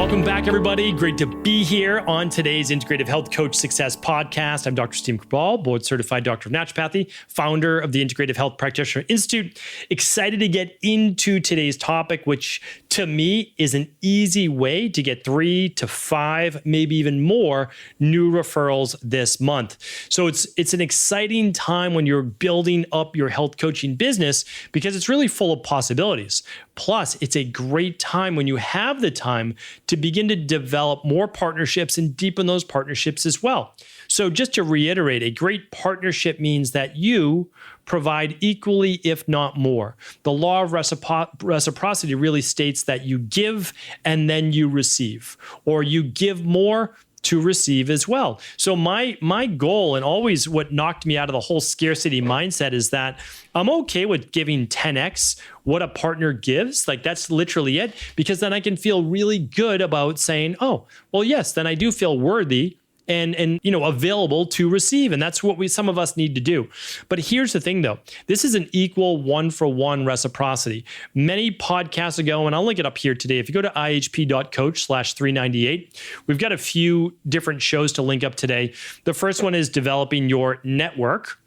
Welcome back, everybody. Great to be here on today's Integrative Health Coach Success Podcast. I'm Dr. Steve Cabral, board-certified doctor of naturopathy, founder of the Integrative Health Practitioner Institute. Excited to get into today's topic, which to me is an easy way to get 3 to 5, maybe even more new referrals this month. So it's an exciting time when you're building up your health coaching business because it's really full of possibilities. Plus, it's a great time when you have the time to begin to develop more partnerships and deepen those partnerships as well. So just to reiterate, a great partnership means that you provide equally, if not more. The law of reciprocity really states that you give and then you receive, or you give more to receive as well. So my goal, and always what knocked me out of the whole scarcity mindset, is that I'm okay with giving 10x what a partner gives. Like, that's literally it, because then I can feel really good about saying, oh, well, yes, then I do feel worthy and available to receive. And that's what some of us need to do. But here's the thing, though. This is an equal one-for-one reciprocity. Many podcasts ago, and I'll link it up here today, if you go to ihp.coach/398, we've got a few different shows to link up today. The first one is developing your network.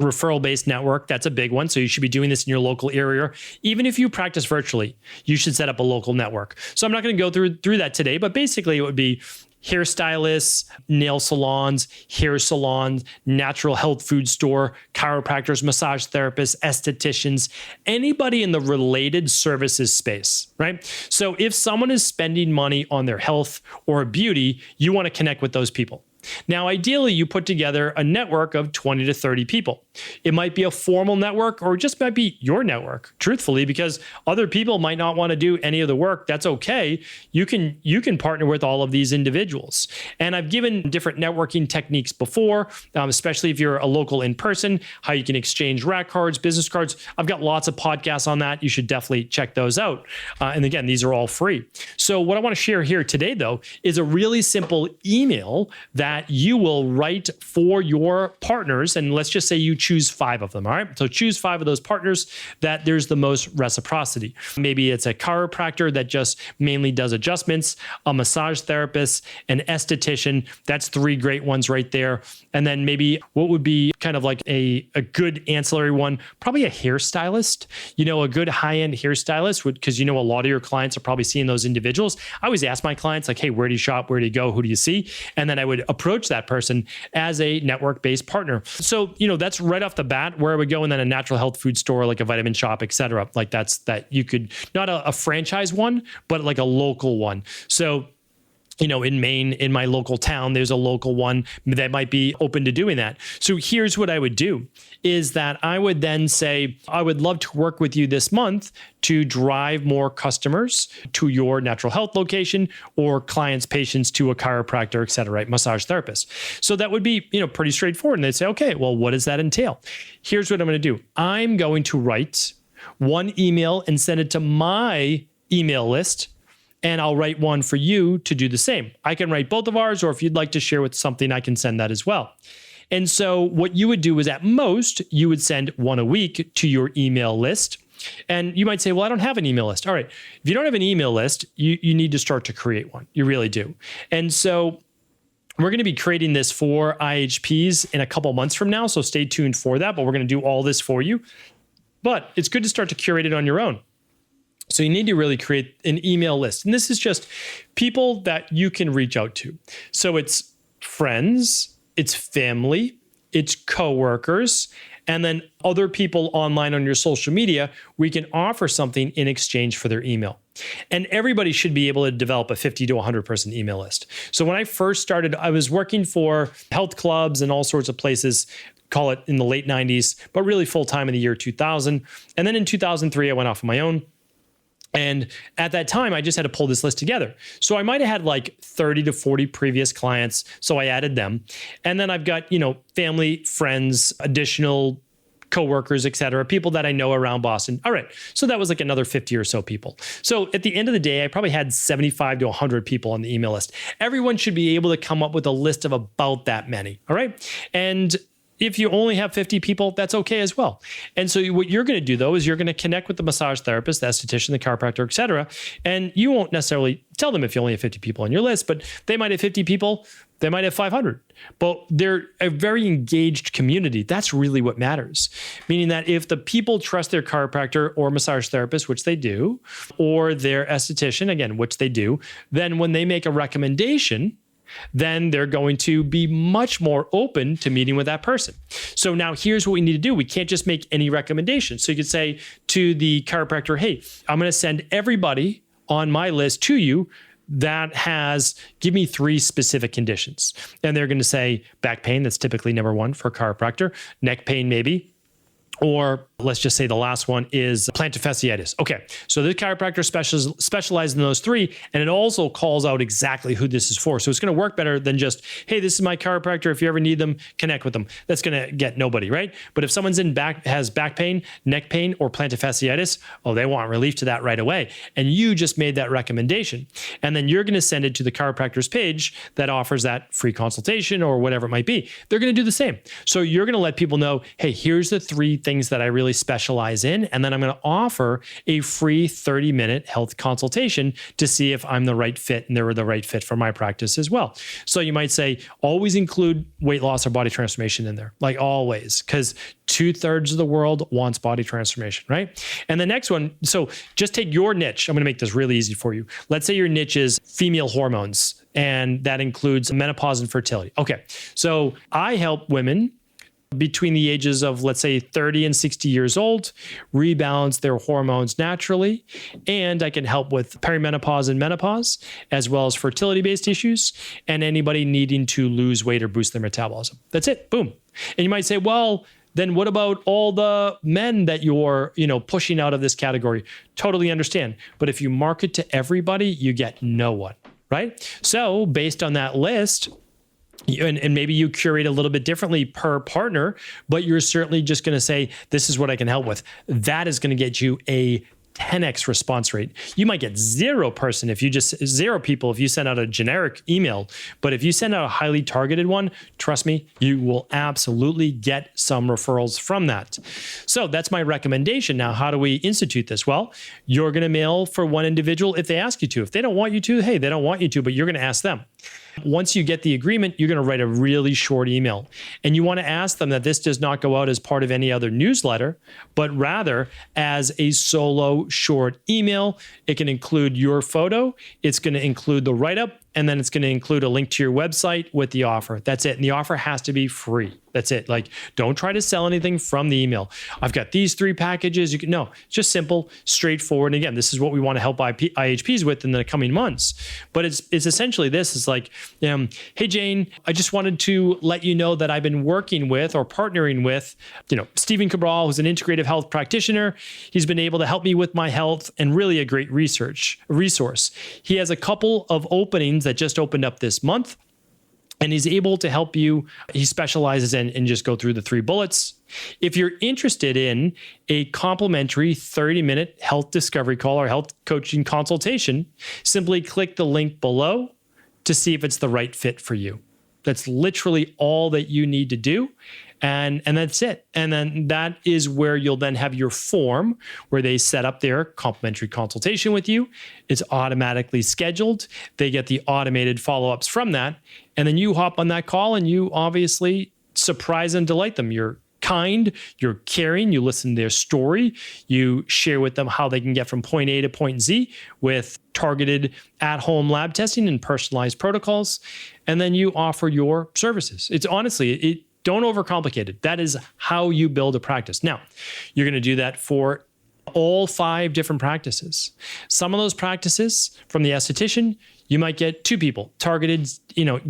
Referral-based network, that's a big one. So you should be doing this in your local area. Even if you practice virtually, you should set up a local network. So I'm not going to go through that today, but basically it would be hairstylists, nail salons, hair salons, natural health food store, chiropractors, massage therapists, estheticians, anybody in the related services space, right? So if someone is spending money on their health or beauty, you want to connect with those people. Now, ideally, you put together a network of 20 to 30 people. It might be a formal network or just might be your network, truthfully, because other people might not want to do any of the work. That's okay. You can partner with all of these individuals. And I've given different networking techniques before, especially if you're a local in person, how you can exchange rack cards, business cards. I've got lots of podcasts on that. You should definitely check those out. And again, these are all free. So what I want to share here today, though, is a really simple email that you will write for your partners. And let's just say you choose 5 of them. All right. So choose 5 of those partners that there's the most reciprocity. Maybe it's a chiropractor that just mainly does adjustments, a massage therapist, an esthetician. That's 3 great ones right there. And then maybe what would be kind of like a good ancillary one, probably a hairstylist, a good high-end hairstylist, because a lot of your clients are probably seeing those individuals. I always ask my clients, like, hey, where do you shop? Where do you go? Who do you see? And then I would approach that person as a network-based partner. So, that's right off the bat where I would go. And then a natural health food store, like a vitamin shop, et cetera. Like that you could, not a franchise one, but like a local one. So, in Maine, in my local town, there's a local one that might be open to doing that. So here's what I would do is that I would then say, I would love to work with you this month to drive more customers to your natural health location or clients, patients to a chiropractor, et cetera, right? Massage therapist. So that would be, pretty straightforward. And they'd say, okay, well, what does that entail? Here's what I'm going to do. I'm going to write one email and send it to my email list. And I'll write one for you to do the same. I can write both of ours, or if you'd like to share with something, I can send that as well. And so what you would do is, at most, you would send one a week to your email list. And you might say, well, I don't have an email list. All right. If you don't have an email list, you need to start to create one. You really do. And so we're going to be creating this for IHPs in a couple months from now. So stay tuned for that. But we're going to do all this for you. But it's good to start to curate it on your own. So you need to really create an email list. And this is just people that you can reach out to. So it's friends, it's family, it's coworkers, and then other people online on your social media. We can offer something in exchange for their email. And everybody should be able to develop a 50 to 100 person email list. So when I first started, I was working for health clubs and all sorts of places, call it in the late 90s, but really full time in the year 2000. And then in 2003, I went off on my own. And at that time, I just had to pull this list together. So I might have had like 30 to 40 previous clients. So I added them. And then I've got, family, friends, additional coworkers, et cetera, people that I know around Boston. All right. So that was like another 50 or so people. So at the end of the day, I probably had 75 to 100 people on the email list. Everyone should be able to come up with a list of about that many. All right. And If you only have 50 people, that's okay as well. And so what you're going to do though, is you're going to connect with the massage therapist, the esthetician, the chiropractor, et cetera. And you won't necessarily tell them if you only have 50 people on your list, but they might have 50 people, they might have 500, but they're a very engaged community. That's really what matters. Meaning that if the people trust their chiropractor or massage therapist, which they do, or their esthetician, again, which they do, then when they make a recommendation, then they're going to be much more open to meeting with that person. So now here's what we need to do. We can't just make any recommendations. So you could say to the chiropractor, hey, I'm going to send everybody on my list to you that give me 3 specific conditions. And they're going to say back pain. That's typically number 1 for a chiropractor. Neck pain, maybe. Or let's just say the last one is plantar fasciitis. Okay, so the chiropractor specializes in those 3, and it also calls out exactly who this is for. So it's going to work better than just, hey, this is my chiropractor. If you ever need them, connect with them. That's going to get nobody, right? But if someone's has back pain, neck pain, or plantar fasciitis, they want relief to that right away. And you just made that recommendation. And then you're going to send it to the chiropractor's page that offers that free consultation or whatever it might be. They're going to do the same. So you're going to let people know, hey, here's the 3 things that I really specialize in. And then I'm going to offer a free 30-minute health consultation to see if I'm the right fit and they're the right fit for my practice as well. So you might say, always include weight loss or body transformation in there, like always, because 2/3 of the world wants body transformation, right? And the next one, so just take your niche. I'm going to make this really easy for you. Let's say your niche is female hormones, and that includes menopause and fertility. Okay, so I help women between the ages of, let's say, 30 and 60 years old, rebalance their hormones naturally. And I can help with perimenopause and menopause, as well as fertility-based issues, and anybody needing to lose weight or boost their metabolism. That's it. Boom. And you might say, well, then what about all the men that you're, pushing out of this category? Totally understand. But if you market to everybody, you get no one, right? So based on that list, and maybe you curate a little bit differently per partner, but you're certainly just going to say, this is what I can help with. That is going to get you a 10x response rate. You might get 0 people if you send out a generic email, but if you send out a highly targeted one, trust me, you will absolutely get some referrals from that. So that's my recommendation. Now, how do we institute this? Well, you're going to mail for one individual if they ask you to. If they don't want you to, hey, they don't want you to, but you're going to ask them. Once you get the agreement, you're going to write a really short email. And you want to ask them that this does not go out as part of any other newsletter, but rather as a solo short email. It can include your photo. It's going to include the write-up. And then it's going to include a link to your website with the offer. That's it. And the offer has to be free. That's it. Like, don't try to sell anything from the email. I've got these 3 packages. No, just simple, straightforward. And again, this is what we want to help IHPs with in the coming months. But it's essentially this. It's like, hey, Jane, I just wanted to let you know that I've been working with or partnering with, Stephen Cabral, who's an integrative health practitioner. He's been able to help me with my health and really a great resource. He has a couple of openings that just opened up this month, and he's able to help you. He specializes in just go through the 3 bullets. If you're interested in a complimentary 30-minute health discovery call or health coaching consultation, simply click the link below to see if it's the right fit for you. That's literally all that you need to do. And that's it. And then that is where you'll then have your form where they set up their complimentary consultation with you. It's automatically scheduled. They get the automated follow-ups from that. And then you hop on that call and you obviously surprise and delight them. You're kind, you're caring, you listen to their story, you share with them how they can get from point A to point Z with targeted at-home lab testing and personalized protocols. And then you offer your services. It's honestly, don't overcomplicate it. That is how you build a practice. Now, you're going to do that for all 5 different practices. Some of those practices from the esthetician, you might get 2 people targeted,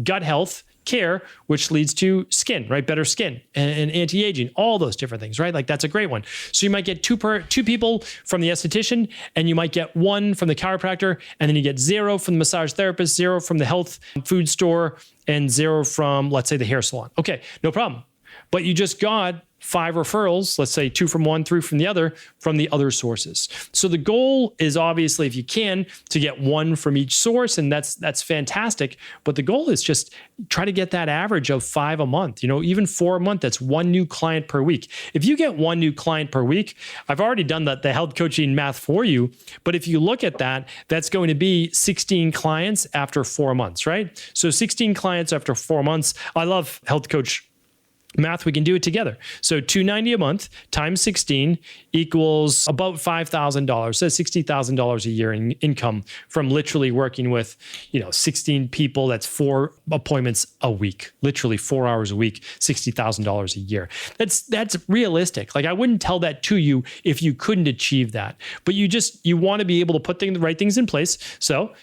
gut health care, which leads to skin, right? Better skin and anti-aging, all those different things, right? Like that's a great one. So you might get two people from the esthetician, and you might get 1 from the chiropractor, and then you get 0 from the massage therapist, 0 from the health food store, and 0 from, let's say, the hair salon. Okay, no problem. but you just got 5 referrals, let's say 2 from one, 3 from the other sources. So the goal is obviously, if you can, to get 1 from each source, and that's fantastic. But the goal is just try to get that average of 5 a month, even 4 a month. That's 1 new client per week. If you get 1 new client per week, I've already done the health coaching math for you. But if you look at that, that's going to be 16 clients after 4 months, right? So 16 clients after 4 months. I love health coach math. We can do it together. So $290 a month times 16 equals about $5,000. So $60,000 a year in income from literally working with, 16 people. That's 4 appointments a week, literally 4 hours a week, $60,000 a year. That's realistic. Like, I wouldn't tell that to you if you couldn't achieve that, but you want to be able to put the right things in place. So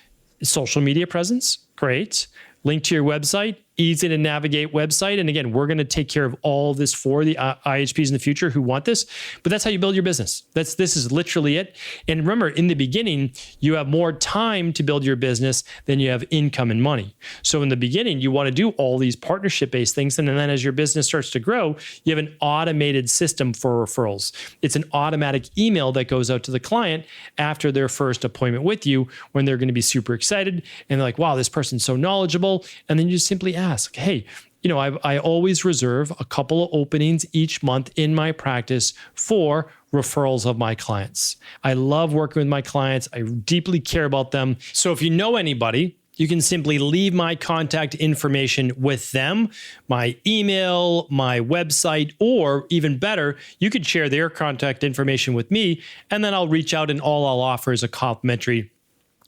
social media presence, great. Link to your website, easy to navigate website. And again, we're going to take care of all this for the IHPs in the future who want this, but that's how you build your business. This is literally it. And remember, in the beginning, you have more time to build your business than you have income and money. So in the beginning, you want to do all these partnership-based things. And then as your business starts to grow, you have an automated system for referrals. It's an automatic email that goes out to the client after their first appointment with you, when they're going to be super excited. And they're like, wow, this person's so knowledgeable. And then you simply ask, hey, I always reserve a couple of openings each month in my practice for referrals of my clients. I love working with my clients. I deeply care about them. So if you know anybody, you can simply leave my contact information with them, my email, my website, or even better, you could share their contact information with me, and then I'll reach out, and all I'll offer is a complimentary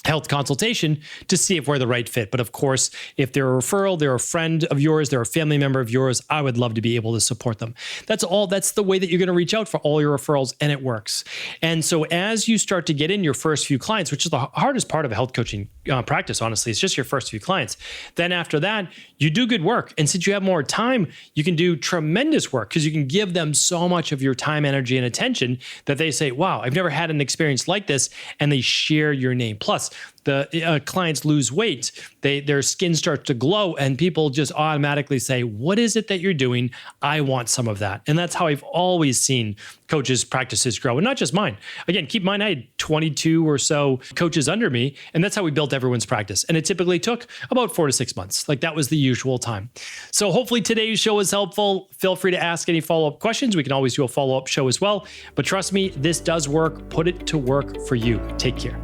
health consultation to see if we're the right fit. But of course, if they're a referral, they're a friend of yours, they're a family member of yours, I would love to be able to support them. That's the way that you're going to reach out for all your referrals, and it works. And so as you start to get in your first few clients, which is the hardest part of a health coaching practice, honestly, it's just your first few clients. Then after that, you do good work. And since you have more time, you can do tremendous work, because you can give them so much of your time, energy, and attention that they say, wow, I've never had an experience like this. And they share your name. Plus, the clients lose weight, their skin starts to glow, and people just automatically say, what is it that you're doing? I want some of that. And that's how I've always seen coaches' practices grow, and not just mine. Again, keep in mind, I had 22 or so coaches under me, and that's how we built everyone's practice. And it typically took about 4 to 6 months. Like, that was the usual time. So hopefully today's show was helpful. Feel free to ask any follow-up questions. We can always do a follow-up show as well. But trust me, this does work. Put it to work for you. Take care.